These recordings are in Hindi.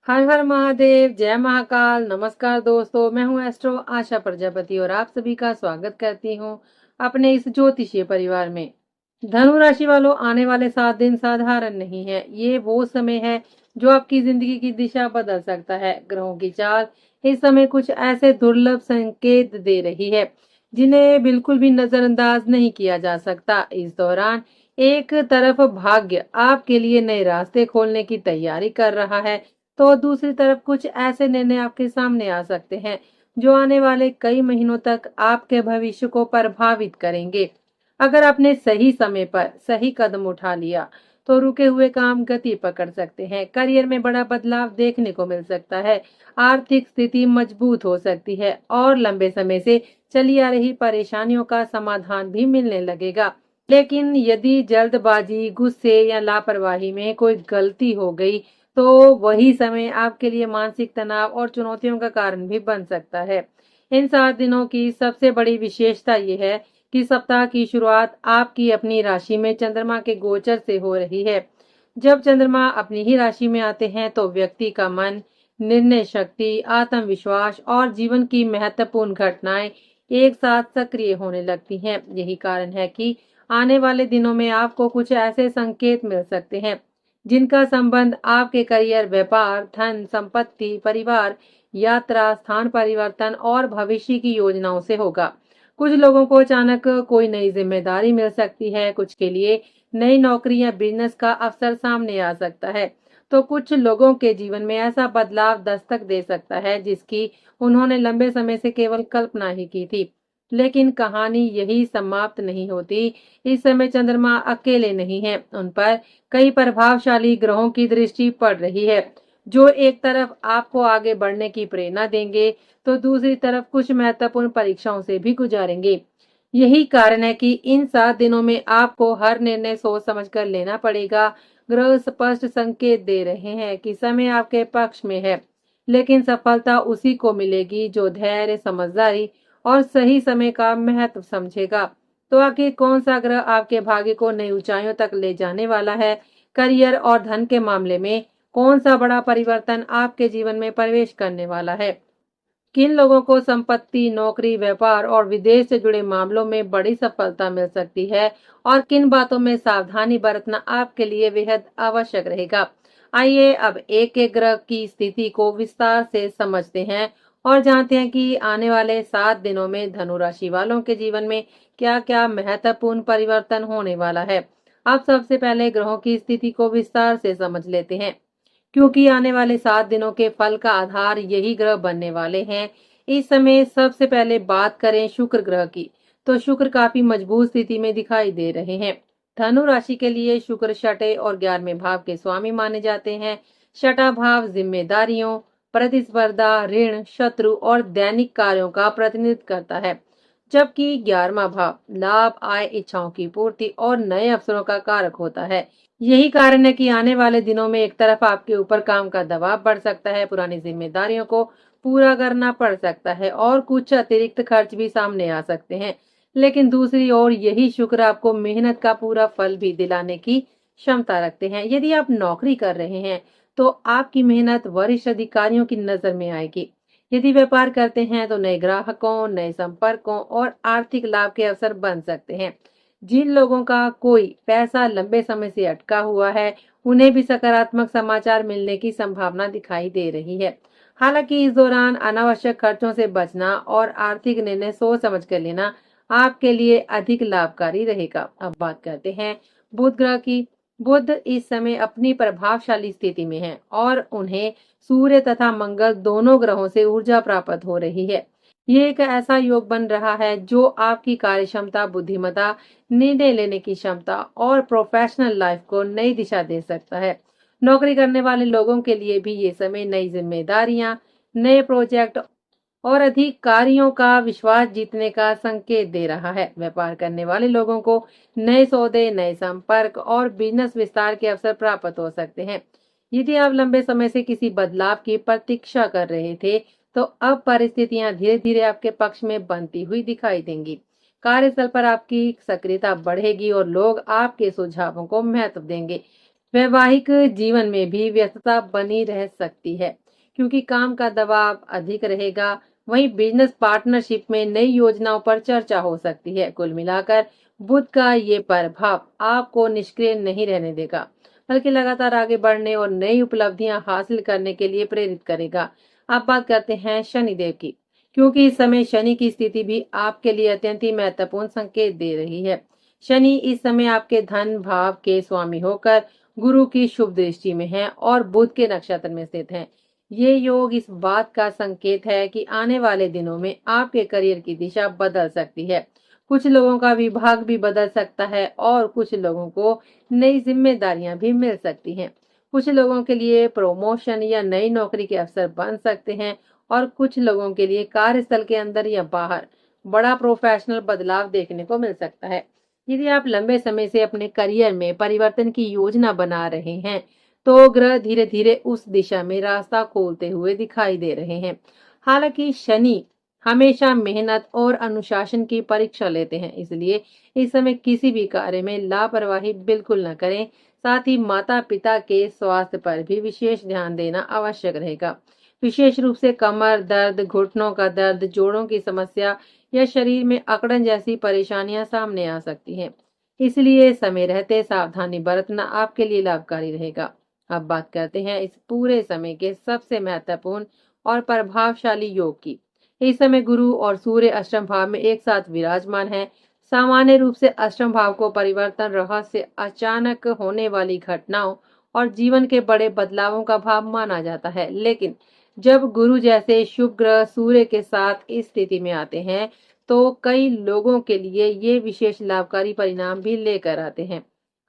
हर हर महादेव, जय महाकाल। नमस्कार दोस्तों, मैं हूं एस्ट्रो आशा प्रजापति और आप सभी का स्वागत करती हूं अपने इस ज्योतिषीय परिवार में। धनु राशि वालों, आने वाले 7 दिन साधारण नहीं है। ये वो समय है जो आपकी जिंदगी की दिशा बदल सकता है। ग्रहों की चाल इस समय कुछ ऐसे दुर्लभ संकेत दे रही है जिन्हें बिल्कुल भी नजरअंदाज नहीं किया जा सकता। इस दौरान एक तरफ भाग्य आपके लिए नए रास्ते खोलने की तैयारी कर रहा है, तो दूसरी तरफ कुछ ऐसे निर्णय आपके सामने आ सकते हैं जो आने वाले कई महीनों तक आपके भविष्य को प्रभावित करेंगे। अगर आपने सही समय पर सही कदम उठा लिया तो रुके हुए काम गति पकड़ सकते हैं। करियर में बड़ा बदलाव देखने को मिल सकता है। आर्थिक स्थिति मजबूत हो सकती है और लंबे समय से चली आ रही परेशानियों का समाधान भी मिलने लगेगा। लेकिन यदि जल्दबाजी, गुस्से या लापरवाही में कोई गलती हो गई तो वही समय आपके लिए मानसिक तनाव और चुनौतियों का कारण भी बन सकता है। इन 7 दिनों की सबसे बड़ी विशेषता यह है कि सप्ताह की शुरुआत आपकी अपनी राशि में चंद्रमा के गोचर से हो रही है। जब चंद्रमा अपनी ही राशि में आते हैं तो व्यक्ति का मन, निर्णय शक्ति, आत्मविश्वास और जीवन की महत्वपूर्ण घटनाएं एक साथ सक्रिय होने लगती हैं। यही कारण है कि आने वाले दिनों में आपको कुछ ऐसे संकेत मिल सकते हैं जिनका संबंध आपके करियर, व्यापार, धन, संपत्ति, परिवार, यात्रा, स्थान परिवर्तन और भविष्य की योजनाओं से होगा। कुछ लोगों को अचानक कोई नई जिम्मेदारी मिल सकती है, कुछ के लिए नई नौकरी या बिजनेस का अवसर सामने आ सकता है, तो कुछ लोगों के जीवन में ऐसा बदलाव दस्तक दे सकता है जिसकी उन्होंने लंबे समय से केवल कल्पना ही की थी। लेकिन कहानी यही समाप्त नहीं होती। इस समय चंद्रमा अकेले नहीं है, उन पर कई प्रभावशाली ग्रहों की दृष्टि पड़ रही है जो एक तरफ आपको आगे बढ़ने की प्रेरणा देंगे तो दूसरी तरफ कुछ महत्वपूर्ण परीक्षाओं से भी गुजारेंगे। यही कारण है कि इन 7 दिनों में आपको हर निर्णय सोच समझकर लेना पड़ेगा। ग्रह स्पष्ट संकेत दे रहे हैं कि समय आपके पक्ष में है, लेकिन सफलता उसी को मिलेगी जो धैर्य, समझदारी और सही समय का महत्व समझेगा। तो आखिर कौन सा ग्रह आपके भाग्य को नई ऊंचाइयों तक ले जाने वाला है? करियर और धन के मामले में कौन सा बड़ा परिवर्तन आपके जीवन में प्रवेश करने वाला है? किन लोगों को संपत्ति, नौकरी, व्यापार और विदेश से जुड़े मामलों में बड़ी सफलता मिल सकती है और किन बातों में सावधानी बरतना आपके लिए बेहद आवश्यक रहेगा? आइए अब एक एक ग्रह की स्थिति को विस्तार से समझते हैं और जानते हैं कि आने वाले 7 दिनों में धनु राशि वालों के जीवन में क्या क्या महत्वपूर्ण परिवर्तन होने वाला है। अब सबसे पहले ग्रहों की स्थिति को विस्तार से समझ लेते हैं, क्योंकि आने वाले 7 दिनों के फल का आधार यही ग्रह बनने वाले हैं। इस समय सबसे पहले बात करें शुक्र ग्रह की, तो शुक्र काफी मजबूत स्थिति में दिखाई दे रहे हैं। धनु राशि के लिए शुक्र छठे और 11वें भाव के स्वामी माने जाते हैं। छठा भाव जिम्मेदारियों, प्रतिस्पर्धा, ऋण, शत्रु और दैनिक कार्यों का प्रतिनिधित्व करता है, जबकि 11वां भाव लाभ, आय, इच्छाओं की पूर्ति और नए अवसरों का कारक होता है। यही कारण है कि आने वाले दिनों में एक तरफ आपके ऊपर काम का दबाव बढ़ सकता है, पुरानी जिम्मेदारियों को पूरा करना पड़ सकता है और कुछ अतिरिक्त खर्च भी सामने आ सकते हैं। लेकिन दूसरी ओर यही शुक्र आपको मेहनत का पूरा फल भी दिलाने की क्षमता रखते हैं। यदि आप नौकरी कर रहे हैं तो आपकी मेहनत वरिष्ठ अधिकारियों की नजर में आएगी। यदि व्यापार करते हैं तो नए ग्राहकों, नए संपर्कों और आर्थिक लाभ के अवसर बन सकते हैं। जिन लोगों का कोई पैसा लंबे समय से अटका हुआ है, उन्हें भी सकारात्मक समाचार मिलने की संभावना दिखाई दे रही है। हालांकि इस दौरान अनावश्यक खर्चों से बचना और आर्थिक निर्णय सोच समझ कर लेना आपके लिए अधिक लाभकारी रहेगा। अब बात करते हैं बुध ग्रह की। बुध इस समय अपनी प्रभावशाली स्थिति में है और उन्हें सूर्य तथा मंगल दोनों ग्रहों से ऊर्जा प्राप्त हो रही है। ये एक ऐसा योग बन रहा है जो आपकी कार्य क्षमता, बुद्धिमत्ता, निर्णय लेने की क्षमता और प्रोफेशनल लाइफ को नई दिशा दे सकता है। नौकरी करने वाले लोगों के लिए भी ये समय नई जिम्मेदारियां, नए प्रोजेक्ट और अधिकारियों का विश्वास जीतने का संकेत दे रहा है। व्यापार करने वाले लोगों को नए सौदे, नए संपर्क और बिजनेस विस्तार के अवसर प्राप्त हो सकते हैं। यदि आप लंबे समय से किसी बदलाव की प्रतीक्षा कर रहे थे तो अब परिस्थितियां धीरे धीरे आपके पक्ष में बनती हुई दिखाई देंगी। कार्यस्थल पर आपकी सक्रियता बढ़ेगी और लोग आपके सुझावों को महत्व देंगे। वैवाहिक जीवन में भी व्यस्तता बनी रह सकती है क्योंकि काम का दबाव अधिक रहेगा। वहीं बिजनेस पार्टनरशिप में नई योजनाओं पर चर्चा हो सकती है। कुल मिलाकर बुध का ये प्रभाव आपको निष्क्रिय नहीं रहने देगा, बल्कि लगातार आगे बढ़ने और नई उपलब्धियां हासिल करने के लिए प्रेरित करेगा। अब बात करते हैं शनिदेव की, क्योंकि इस समय शनि की स्थिति भी आपके लिए अत्यंत ही महत्वपूर्ण संकेत दे रही है। शनि इस समय आपके धन भाव के स्वामी होकर गुरु की शुभ दृष्टि में है और बुध के नक्षत्र में स्थित हैं। ये योग इस बात का संकेत है कि आने वाले दिनों में आपके करियर की दिशा बदल सकती है। कुछ लोगों का विभाग भी बदल सकता है और कुछ लोगों को नई जिम्मेदारियां भी मिल सकती हैं। कुछ लोगों के लिए प्रमोशन या नई नौकरी के अवसर बन सकते हैं और कुछ लोगों के लिए कार्यस्थल के अंदर या बाहर बड़ा प्रोफेशनल बदलाव देखने को मिल सकता है। यदि आप लंबे समय से अपने करियर में परिवर्तन की योजना बना रहे हैं, तो ग्रह धीरे धीरे उस दिशा में रास्ता खोलते हुए दिखाई दे रहे हैं। हालांकि शनि हमेशा मेहनत और अनुशासन की परीक्षा लेते हैं, इसलिए इस समय किसी भी कार्य में लापरवाही बिल्कुल न करें। साथ ही माता पिता के स्वास्थ्य पर भी विशेष ध्यान देना आवश्यक रहेगा। विशेष रूप से कमर दर्द, घुटनों का दर्द, जोड़ों की समस्या या शरीर में अकड़न जैसी परेशानियां सामने आ सकती हैं। इसलिए समय रहते सावधानी बरतना आपके लिए लाभकारी रहेगा। अब बात करते हैं इस पूरे समय के सबसे महत्वपूर्ण और प्रभावशाली योग की। इस समय गुरु और सूर्य अष्टम भाव में एक साथ विराजमान है। सामान्य रूप से अष्टम भाव को परिवर्तन, रहस्य, अचानक होने वाली घटनाओं और जीवन के बड़े बदलावों का भाव माना जाता है। लेकिन जब गुरु जैसे शुभ ग्रह सूर्य के साथ इस स्थिति में आते हैं, तो कई लोगों के लिए ये विशेष लाभकारी परिणाम भी लेकर आते हैं।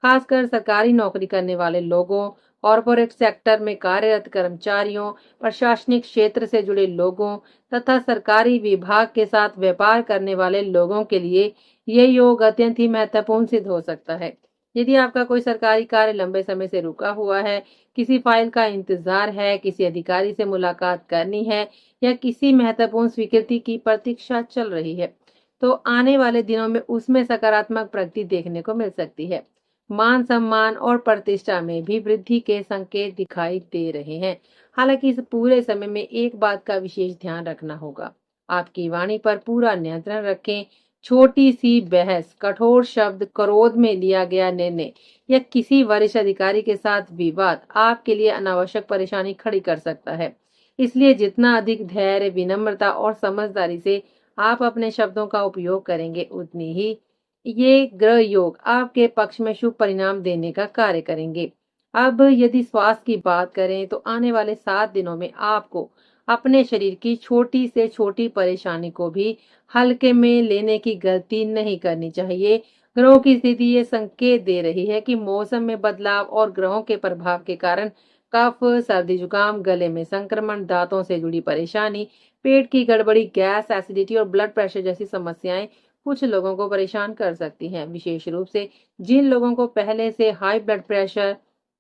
खासकर सरकारी नौकरी करने वाले लोगों, कॉरपोरेट सेक्टर में कार्यरत कर्मचारियों, प्रशासनिक क्षेत्र से जुड़े लोगों तथा सरकारी विभाग के साथ व्यापार करने वाले लोगों के लिए ये योग अत्यंत ही महत्वपूर्ण सिद्ध हो सकता है। यदि आपका कोई सरकारी कार्य लंबे समय से रुका हुआ है, किसी फाइल का इंतजार है, किसी अधिकारी से मुलाकात करनी है या किसी महत्वपूर्ण स्वीकृति की प्रतीक्षा चल रही है, तो आने वाले दिनों में उसमें सकारात्मक प्रगति देखने को मिल सकती है। मान सम्मान और प्रतिष्ठा में भी वृद्धि के संकेत दिखाई दे रहे हैं। हालांकि इस पूरे समय में एक बात का विशेष ध्यान रखना होगा, आपकी वाणी पर पूरा नियंत्रण रखें। छोटी सी बहस, कठोर शब्द, क्रोध में लिया गया निर्णय या किसी वरिष्ठ अधिकारी के साथ विवाद आपके लिए अनावश्यक परेशानी खड़ी कर सकता है। इसलिए जितना अधिक धैर्य, विनम्रता और समझदारी से आप अपने शब्दों का उपयोग करेंगे, उतनी ही ये ग्रह योग आपके पक्ष में शुभ परिणाम देने का कार्य करेंगे। अब यदि स्वास्थ्य की बात करें, तो आने वाले 7 दिनों में आपको अपने शरीर की छोटी से छोटी परेशानी को भी हल्के में लेने की गलती नहीं करनी चाहिए। ग्रहों की स्थिति ये संकेत दे रही है कि मौसम में बदलाव और ग्रहों के प्रभाव के कारण कफ, सर्दी जुकाम, गले में संक्रमण, दांतों से जुड़ी परेशानी, पेट की गड़बड़ी, गैस, एसिडिटी और ब्लड प्रेशर जैसी समस्याएं कुछ लोगों को परेशान कर सकती हैं। विशेष रूप से जिन लोगों को पहले से हाई ब्लड प्रेशर,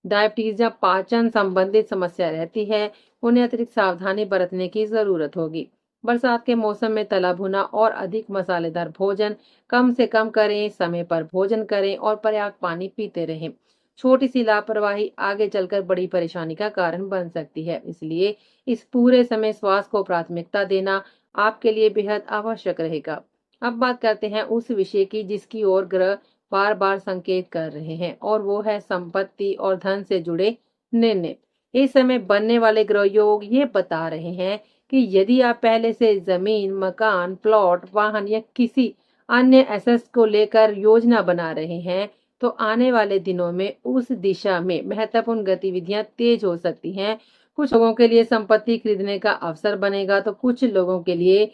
डायबिटीज या पाचन संबंधित समस्या रहती है, उन्हें अतिरिक्त सावधानी बरतने की जरूरत होगी। बरसात के मौसम में तला भुना और अधिक मसालेदार भोजन कम से कम करें, समय पर भोजन करें और पर्याप्त पानी पीते रहें। छोटी सी लापरवाही आगे चलकर बड़ी परेशानी का कारण बन सकती है। इसलिए इस पूरे समय स्वास्थ्य को प्राथमिकता देना आपके लिए बेहद आवश्यक रहेगा। अब बात करते हैं उस विषय की जिसकी ओर ग्रह बार बार संकेत कर रहे हैं, और वो है संपत्ति और धन से जुड़े निर्णय। इस समय बनने वाले ग्रह योग ये बता रहे हैं कि यदि आप पहले से जमीन, मकान, प्लॉट, वाहन या किसी अन्य एसेट्स को लेकर योजना बना रहे हैं, तो आने वाले दिनों में उस दिशा में महत्वपूर्ण गतिविधियां तेज हो सकती हैं। कुछ लोगों के लिए संपत्ति खरीदने का अवसर बनेगा, तो कुछ लोगों के लिए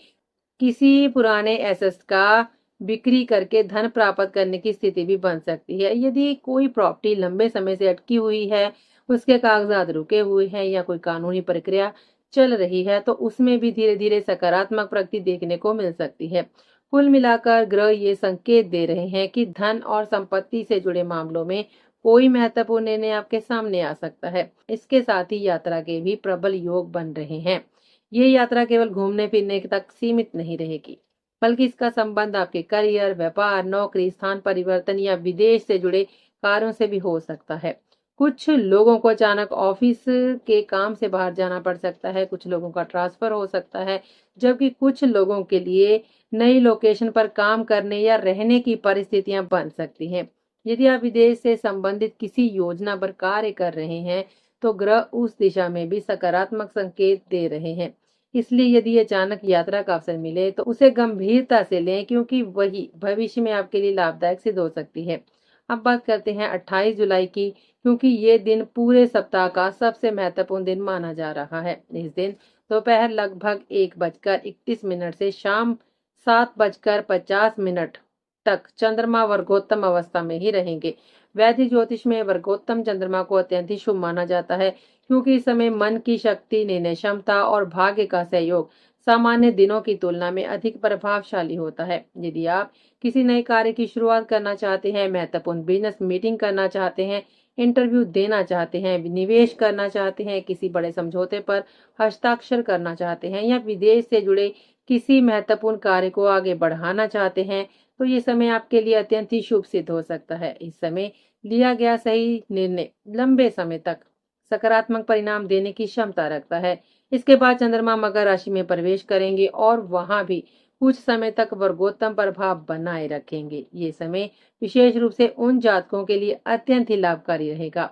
किसी पुराने एसेट्स का बिक्री करके धन प्राप्त करने की स्थिति भी बन सकती है। यदि कोई प्रॉपर्टी लंबे समय से अटकी हुई है, उसके कागजात रुके हुए हैं या कोई कानूनी प्रक्रिया चल रही है, तो उसमें भी धीरे धीरे सकारात्मक प्रगति देखने को मिल सकती है। कुल मिलाकर ग्रह ये संकेत दे रहे हैं कि धन और संपत्ति से जुड़े मामलों में कोई महत्वपूर्ण निर्णय आपके सामने आ सकता है। इसके साथ ही यात्रा के भी प्रबल योग बन रहे हैं। ये यात्रा केवल घूमने फिरने तक सीमित नहीं रहेगी, बल्कि इसका संबंध आपके करियर, व्यापार, नौकरी, स्थान परिवर्तन या विदेश से जुड़े कार्यों से भी हो सकता है। कुछ लोगों को अचानक ऑफिस के काम से बाहर जाना पड़ सकता है, कुछ लोगों का ट्रांसफर हो सकता है, जबकि कुछ लोगों के लिए नई लोकेशन पर काम करने या रहने की परिस्थितियां बन सकती हैं। यदि आप विदेश से संबंधित किसी योजना पर कार्य कर रहे हैं, तो ग्रह उस दिशा में भी सकारात्मक संकेत दे रहे हैं। इसलिए यदि अचानक यात्रा का अवसर मिले तो उसे गंभीरता से लें, क्योंकि वही भविष्य में आपके लिए लाभदायक सिद्ध हो सकती है। अब बात करते हैं 28 जुलाई की, क्योंकि ये दिन पूरे सप्ताह का सबसे महत्वपूर्ण दिन माना जा रहा है। इस दिन दोपहर लगभग 1:31 से शाम 7:50 तक चंद्रमा वर्गोत्तम अवस्था में ही रहेंगे। वैदिक ज्योतिष में वर्गोत्तम चंद्रमा को अत्यंत ही शुभ माना जाता है, क्योंकि इस समय मन की शक्ति, निर्णय क्षमता और भाग्य का सहयोग सामान्य दिनों की तुलना में अधिक प्रभावशाली होता है। यदि आप किसी नए कार्य की शुरुआत करना चाहते हैं, महत्वपूर्ण बिजनेस मीटिंग करना चाहते हैं, इंटरव्यू देना चाहते हैं, निवेश करना चाहते हैं, किसी बड़े समझौते पर हस्ताक्षर करना चाहते हैं या विदेश से जुड़े किसी महत्वपूर्ण कार्य को आगे बढ़ाना चाहते हैं, तो ये समय आपके लिए अत्यंत ही शुभ सिद्ध हो सकता है। इस समय लिया गया सही निर्णय लंबे समय तक सकारात्मक परिणाम देने की क्षमता रखता है। इसके बाद चंद्रमा मकर राशि में प्रवेश करेंगे और वहां भी कुछ समय तक वर्गोत्तम प्रभाव बनाए रखेंगे। ये समय विशेष रूप से उन जातकों के लिए अत्यंत ही लाभकारी रहेगा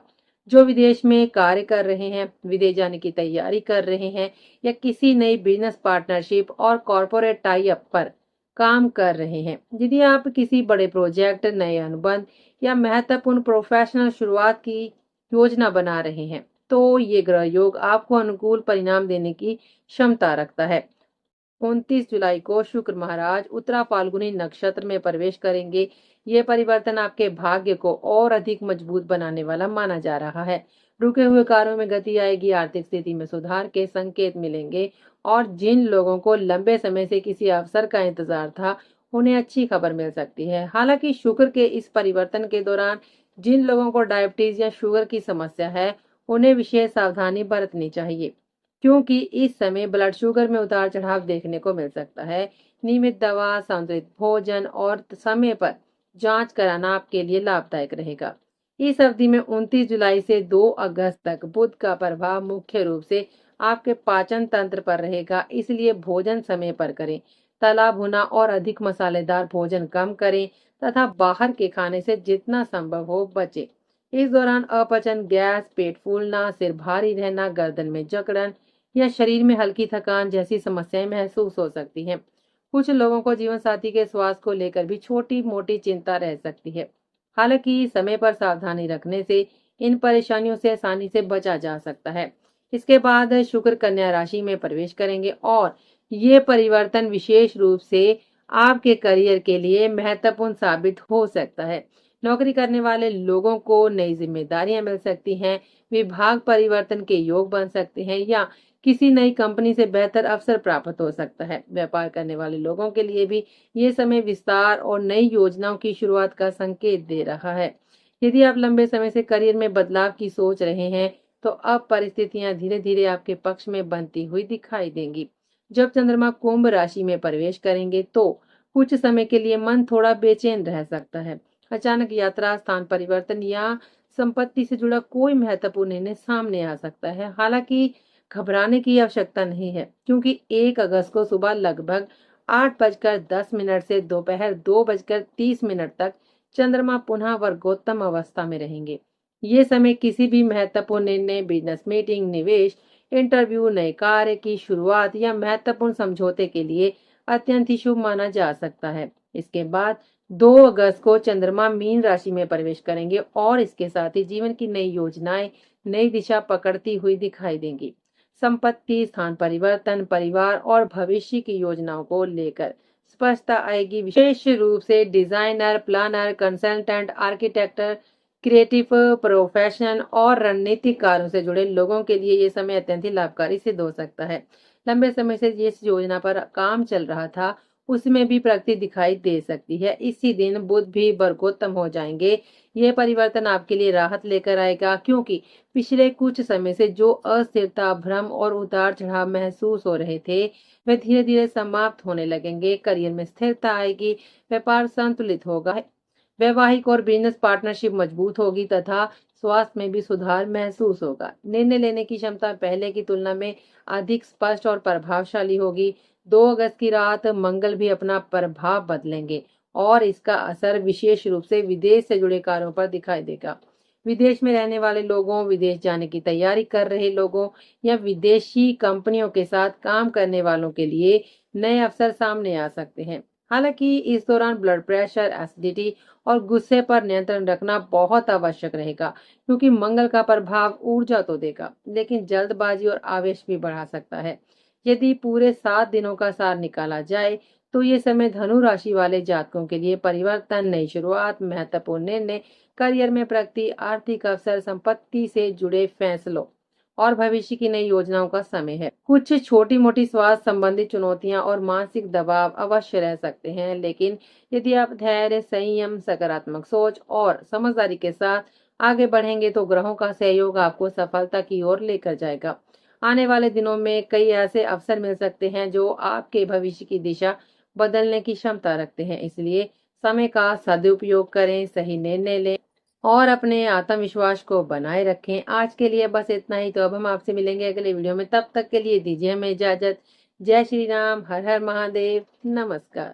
जो विदेश में कार्य कर रहे हैं, विदेश जाने की तैयारी कर रहे हैं या किसी नई बिजनेस पार्टनरशिप और कॉरपोरेट टाई अप पर काम कर रहे हैं। यदि आप किसी बड़े प्रोजेक्ट, नए अनुबंध या महत्वपूर्ण प्रोफेशनल शुरुआत की योजना बना रहे हैं, तो ये ग्रह योग आपको अनुकूल परिणाम देने की क्षमता रखता है। 29 जुलाई को शुक्र महाराज उत्तरा फाल्गुनी नक्षत्र में प्रवेश करेंगे। ये परिवर्तन आपके भाग्य को और अधिक मजबूत बनाने वाला माना जा रहा है। रुके हुए कार्यों में गति आएगी, आर्थिक स्थिति में सुधार के संकेत मिलेंगे और जिन लोगों को लंबे समय से किसी अवसर का इंतजार था, उन्हें अच्छी खबर मिल सकती है। हालांकि शुक्र के इस परिवर्तन के दौरान जिन लोगों को डायबिटीज या शुगर की समस्या है, उन्हें विशेष सावधानी बरतनी चाहिए, क्योंकि इस समय ब्लड शुगर में उतार चढ़ाव देखने को मिल सकता है। नियमित दवा, संतुलित भोजन और समय पर जांच कराना आपके लिए लाभदायक रहेगा। इस अवधि में 29 जुलाई से 2 अगस्त तक बुध का प्रभाव मुख्य रूप से आपके पाचन तंत्र पर रहेगा, इसलिए भोजन समय पर करें। तला भुना और अधिक मसालेदार भोजन कम करें तथा बाहर के खाने से जितना संभव हो बचें। इस दौरान अपचन, गैस, पेट फूलना, सिर भारी रहना, गर्दन में जकड़न या शरीर में हल्की थकान जैसी समस्याएं महसूस हो सकती हैं। कुछ लोगों को जीवन साथी के स्वास्थ्य को लेकर भी छोटी मोटी चिंता रह सकती है। हालांकि समय पर सावधानी रखने से इन परेशानियों से आसानी से बचा जा सकता है। इसके बाद शुक्र कन्या राशि में प्रवेश करेंगे और ये परिवर्तन विशेष रूप से आपके करियर के लिए महत्वपूर्ण साबित हो सकता है। नौकरी करने वाले लोगों को नई जिम्मेदारियां मिल सकती हैं, विभाग परिवर्तन के योग बन सकते हैं या किसी नई कंपनी से बेहतर अवसर प्राप्त हो सकता है। व्यापार करने वाले लोगों के लिए भी ये समय विस्तार और नई योजनाओं की शुरुआत का संकेत दे रहा है। यदि आप लंबे समय से करियर में बदलाव की सोच रहे हैं, तो अब परिस्थितियां धीरे धीरे आपके पक्ष में बनती हुई दिखाई देंगी। जब चंद्रमा कुंभ राशि में प्रवेश करेंगे, तो कुछ समय के लिए मन थोड़ा बेचैन रह सकता है। अचानक यात्रा, स्थान परिवर्तन या संपत्ति से जुड़ा कोई महत्वपूर्ण निर्णय सामने आ सकता है। हालांकि घबराने की आवश्यकता नहीं है, क्योंकि 1 अगस्त को सुबह लगभग 8:10 से दोपहर 2:30 तक चंद्रमा पुनः वर्गोत्तम अवस्था में रहेंगे। ये समय किसी भी महत्वपूर्ण निर्णय, बिजनेस मीटिंग, निवेश, इंटरव्यू, नए कार्य की शुरुआत या महत्वपूर्ण समझौते के लिए अत्यंत ही शुभ माना जा सकता है। इसके बाद 2 अगस्त को चंद्रमा मीन राशि में प्रवेश करेंगे और इसके साथ ही जीवन की नई योजनाएं नई दिशा पकड़ती हुई दिखाई देंगी। संपत्ति, स्थान परिवर्तन, परिवार और भविष्य की योजनाओं को लेकर स्पष्टता आएगी। विशेष रूप से designer, planner, consultant, architect, creative profession और रणनीतिक कार्यों से जुड़े लोगों के लिए ये समय अत्यंत ही लाभकारी सिद्ध हो सकता है। लंबे समय से जिस योजना पर काम चल रहा था, उसमें भी प्रगति दिखाई दे सकती है। इसी दिन बुध भी वर्गोत्तम हो जाएंगे। यह परिवर्तन आपके लिए राहत लेकर आएगा, क्योंकि पिछले कुछ समय से जो अस्थिरता, भ्रम और उतार चढ़ाव महसूस हो रहे थे, वे धीरे धीरे समाप्त होने लगेंगे। करियर में स्थिरता आएगी, व्यापार संतुलित होगा, वैवाहिक और बिजनेस पार्टनरशिप मजबूत होगी तथा स्वास्थ्य में भी सुधार महसूस होगा। निर्णय लेने की क्षमता पहले की तुलना में अधिक स्पष्ट और प्रभावशाली होगी। 2 अगस्त की रात मंगल भी अपना प्रभाव बदलेंगे और इसका असर विशेष रूप से विदेश से जुड़े कार्यों पर दिखाई देगा। विदेश में रहने वाले लोगों, विदेश जाने की तैयारी कर रहे लोगों या विदेशी कंपनियों के साथ काम करने वालों के लिए नए अवसर सामने आ सकते हैं। हालांकि इस दौरान ब्लड प्रेशर, एसिडिटी और गुस्से पर नियंत्रण रखना बहुत आवश्यक रहेगा, क्योंकि मंगल का प्रभाव ऊर्जा तो देगा, लेकिन जल्दबाजी और आवेश भी बढ़ा सकता है। यदि पूरे 7 दिनों का सार निकाला जाए, तो ये समय धनु राशि वाले जातकों के लिए परिवर्तन, नई शुरुआत, महत्वपूर्ण निर्णय, करियर में प्रगति, आर्थिक अवसर, संपत्ति से जुड़े फैसलों और भविष्य की नई योजनाओं का समय है। कुछ छोटी मोटी स्वास्थ्य संबंधी चुनौतियां और मानसिक दबाव अवश्य रह सकते हैं, लेकिन यदि आप धैर्य, संयम, सकारात्मक सोच और समझदारी के साथ आगे बढ़ेंगे तो ग्रहों का सहयोग आपको सफलता की ओर लेकर जाएगा। आने वाले दिनों में कई ऐसे अवसर मिल सकते हैं जो आपके भविष्य की दिशा बदलने की क्षमता रखते हैं। इसलिए समय का सदुपयोग करें, सही निर्णय लें और अपने आत्मविश्वास को बनाए रखें। आज के लिए बस इतना ही। तो अब हम आपसे मिलेंगे अगले वीडियो में। तब तक के लिए दीजिए हमें इजाजत। जय श्री राम, हर हर महादेव, नमस्कार।